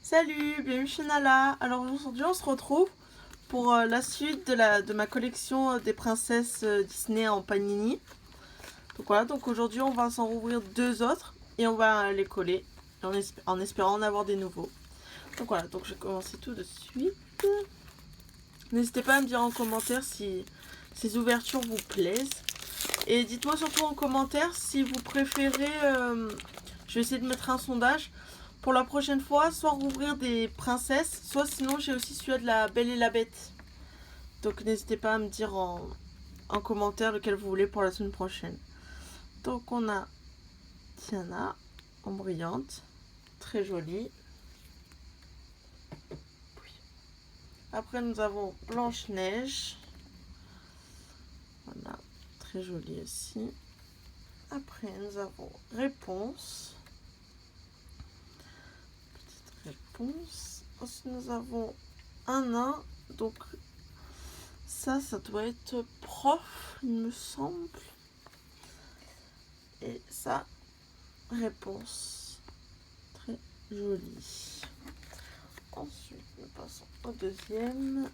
Salut, bienvenue chez Nala. Alors aujourd'hui on se retrouve pour la suite de ma collection des princesses Disney en panini. Donc voilà, donc aujourd'hui on va s'en rouvrir deux autres et on va les coller en espérant en avoir des nouveaux. Donc voilà, donc je vais commencer tout de suite. N'hésitez pas à me dire en commentaire si ces ouvertures vous plaisent. Et dites-moi surtout en commentaire si vous préférez, je vais essayer de mettre un sondage pour la prochaine fois, soit rouvrir des princesses, soit sinon j'ai aussi celui de la Belle et la Bête. Donc n'hésitez pas à me dire en commentaire lequel vous voulez pour la semaine prochaine. Donc on a Tiana en brillante, très jolie. Après nous avons Blanche-Neige. Voilà, très jolie aussi. Après nous avons Réponse. Réponse. Ensuite nous avons un nain. Donc ça doit être Prof, il me semble. Et ça, Réponse. Très jolie. Ensuite nous passons au deuxième.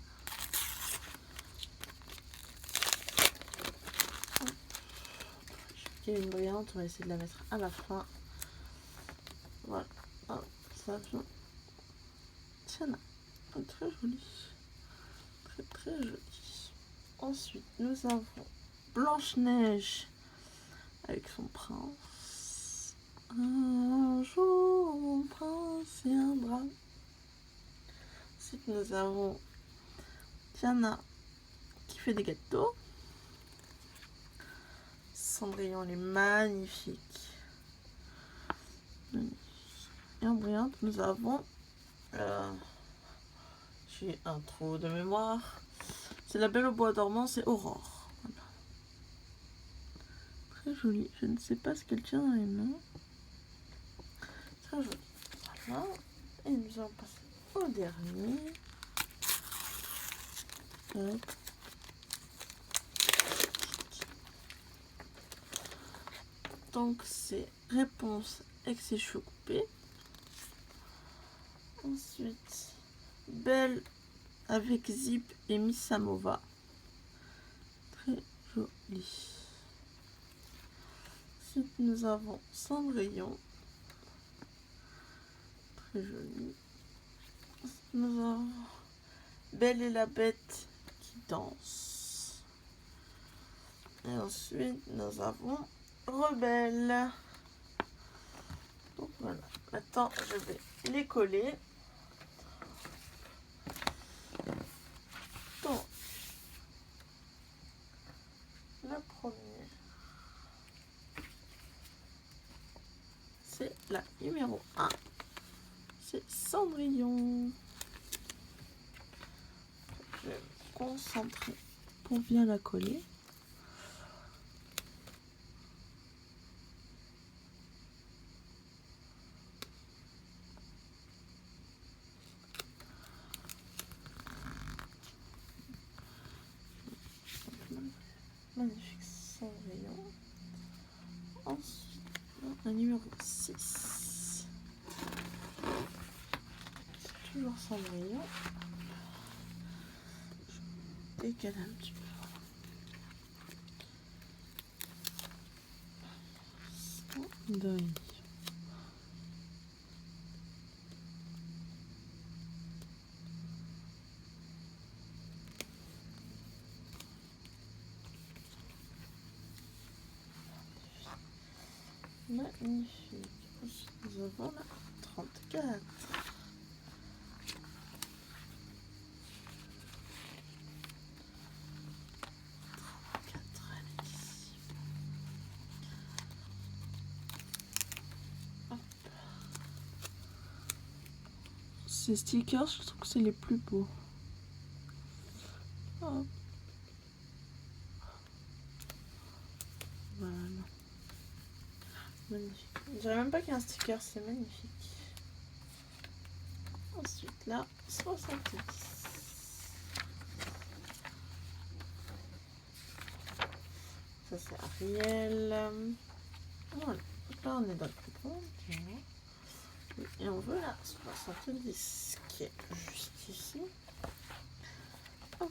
Il y a une brillante, on va essayer de la mettre à la fin. Voilà. Ah, ça vient. Tiana. Très jolie. Très jolie. Ensuite, nous avons Blanche-Neige avec son prince. Un jour, mon prince viendra. Ensuite, nous avons Tiana qui fait des gâteaux. Cendrillon, elle est magnifique. Et en brillante, nous avons... j'ai un trou de mémoire. C'est la Belle au bois dormant, c'est Aurore. Voilà. Très jolie. Je ne sais pas ce qu'elle tient dans les mains. Très jolie. Voilà. Et nous allons passer au dernier. Hop. Donc c'est Réponse avec ses cheveux coupés. Ensuite, Belle avec Zip et Miss Samova. Très jolie. Ensuite, nous avons Cendrillon. Très joli. Ensuite, nous avons Belle et la Bête qui danse. Et ensuite, nous avons Rebelle. Donc voilà. Maintenant, je vais les coller. Donc, le premier, c'est la numéro 1. C'est Cendrillon. Je vais me concentrer pour bien la coller. Magnifique Cendrillon. Ensuite, la numéro 6. C'est toujours Cendrillon. Je décale un petit peu. Cendrillon. Magnifique. Ensuite, nous avons la 34. Ces stickers, je trouve que c'est les plus beaux. Hop. Voilà. Magnifique. Je dirais même pas qu'il y a un sticker, c'est magnifique. Ensuite, là, 70. Ça, c'est Ariel. Voilà. Là, on est dans le plus grand. Et on veut la 70 qui est juste ici. Hop.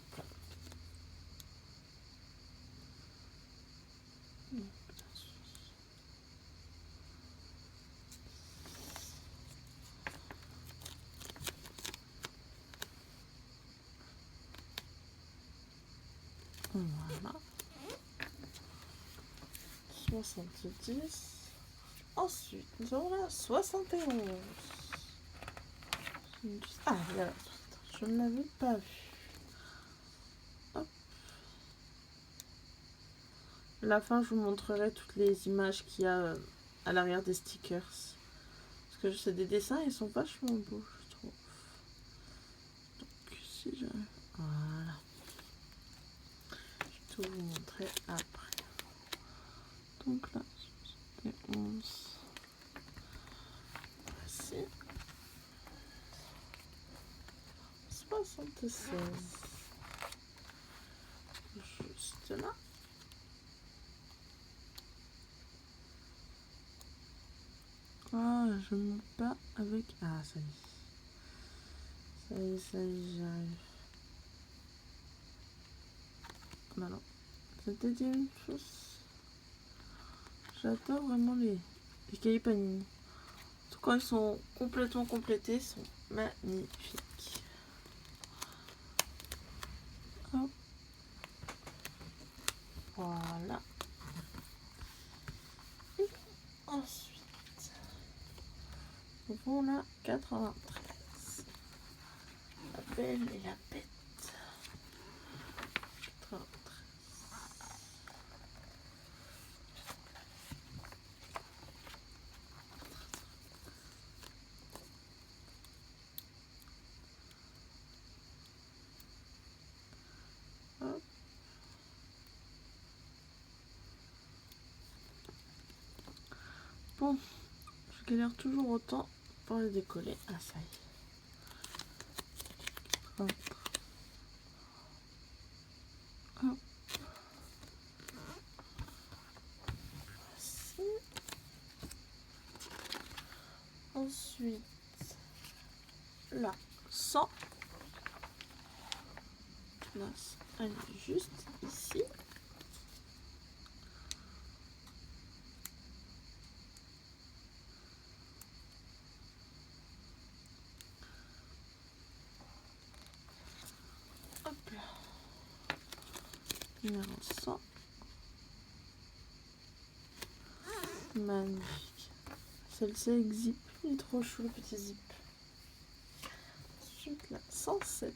Voilà. 70. Ensuite, nous avons la 71. Ah, là, je ne l'avais pas vu. Hop. À la fin, je vous montrerai toutes les images qu'il y a à l'arrière des stickers. Parce que c'est des dessins, ils sont vachement beaux, je trouve. Donc, si je... Voilà. Je vais tout vous montrer après. Donc là, 71. Voici. 76. Juste là. Ah, je ne monte pas avec... Ah, ça y est. Ça y est, ça y est, j'arrive. Bah non. C'était une chose. J'adore vraiment les cahiers Panini. Surtout quand ils sont complètement complétés, ils sont magnifiques. Hop. Voilà. Et ensuite, nous avons la 93. La belle et la bête. 93. Hop. Bon, je galère toujours autant pour les décoller. Ah, ça y est. Hop. Hop. Voici. Ensuite, là, 100. Là, elle est juste ici. Hop là. Numéro 100. Magnifique. Celle-ci avec zip. Il est trop chou le petit zip. Ensuite là, 107.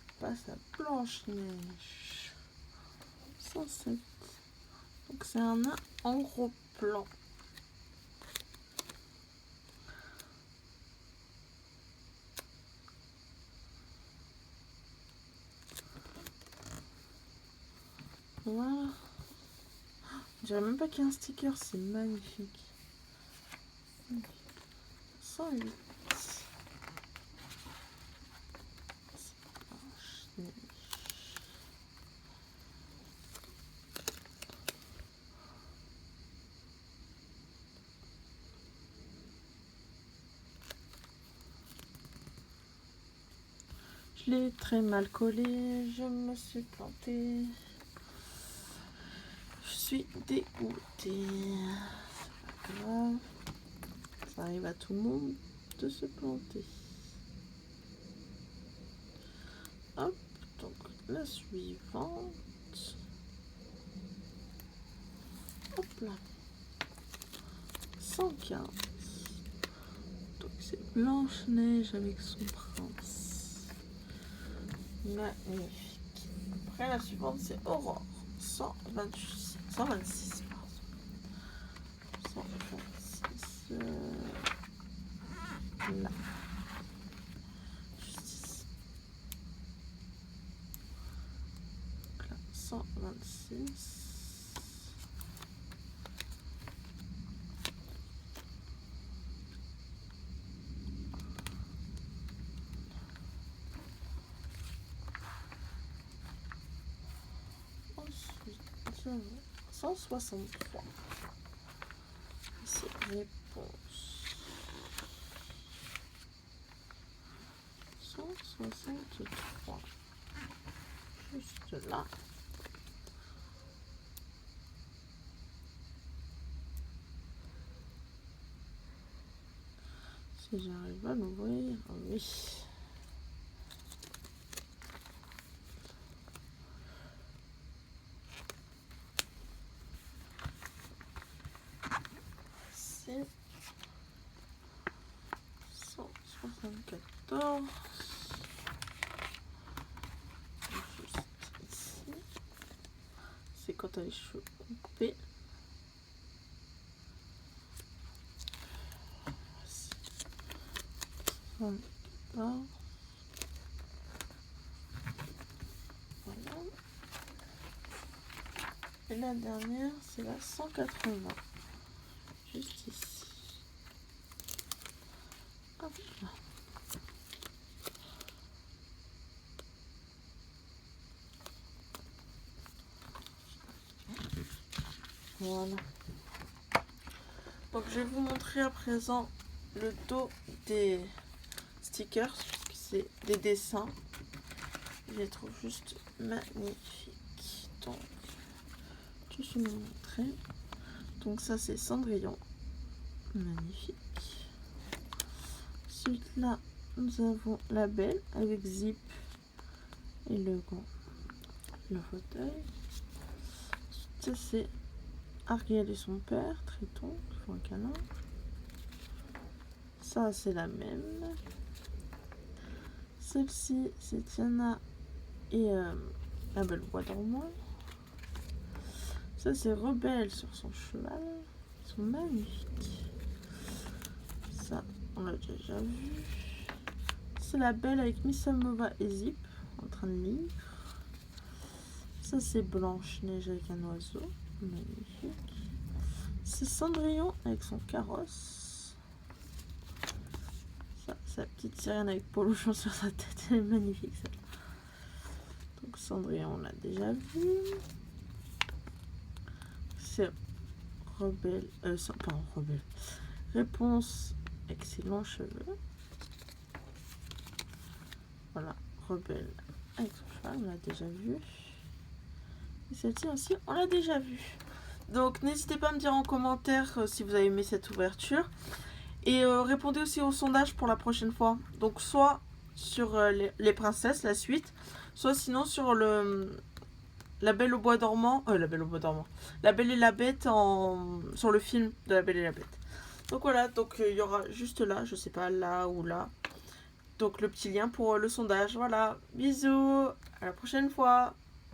On passe à Blanche-Neige. 107. Donc c'est un nain en gros plan. Voilà. Je dirais même pas qu'il y a un sticker, c'est magnifique. 108. Je l'ai très mal collé, je me suis plantée. Je suis dégoûtée. C'est pas grave. Ça arrive à tout le monde de se planter. Hop, donc la suivante. Hop là. 115. Donc c'est Blanche-Neige avec son prince. Magnifique. Après la suivante c'est Aurore. 126. 126, pardon. 126. Là. Juste ici. Donc là, 126. Ensuite, 163. Ici, réponse. 63. Juste là. Si j'arrive à l'ouvrir, oui. C'est 174. Juste ici. C'est quand t'as les cheveux coupés. Voilà. Et la dernière, c'est la 180. Juste ici. Hop là. Voilà. Donc je vais vous montrer à présent le dos des stickers, puisque c'est des dessins. Je les trouve juste magnifiques. Donc, je vais vous montrer. Donc ça c'est Cendrillon. Magnifique. Ensuite là, nous avons la Belle avec zip et le fauteuil. Ça c'est Ariel et son père, Triton, qui font un câlin. Ça c'est la même. Celle-ci c'est Tiana et la Belle au bois dormant. Ça c'est Rebelle sur son cheval. Ils sont magnifiques. Ça on l'a déjà vu. C'est la Belle avec Miss Samova et Zip en train de lire. Ça c'est Blanche-Neige avec un oiseau. Magnifique. C'est Cendrillon avec son carrosse. Ça, sa petite sirène avec Polochon sur sa tête. Elle est magnifique celle-là. Donc Cendrillon on l'a déjà vu. C'est Rebelle. Pardon, Rebelle. Réponse avec ses longs cheveux. Voilà, Rebelle avec son cheval, on l'a déjà vu. Et celle-ci aussi, on l'a déjà vue. Donc n'hésitez pas à me dire en commentaire si vous avez aimé cette ouverture. Et répondez aussi au sondage pour la prochaine fois. Donc soit sur les princesses, la suite, soit sinon sur la Belle au bois dormant. La Belle au bois dormant. La Belle et la Bête sur le film de la Belle et la Bête. Donc voilà, donc il y aura juste là, je sais pas, là ou là. Donc le petit lien pour le sondage. Voilà, bisous, à la prochaine fois.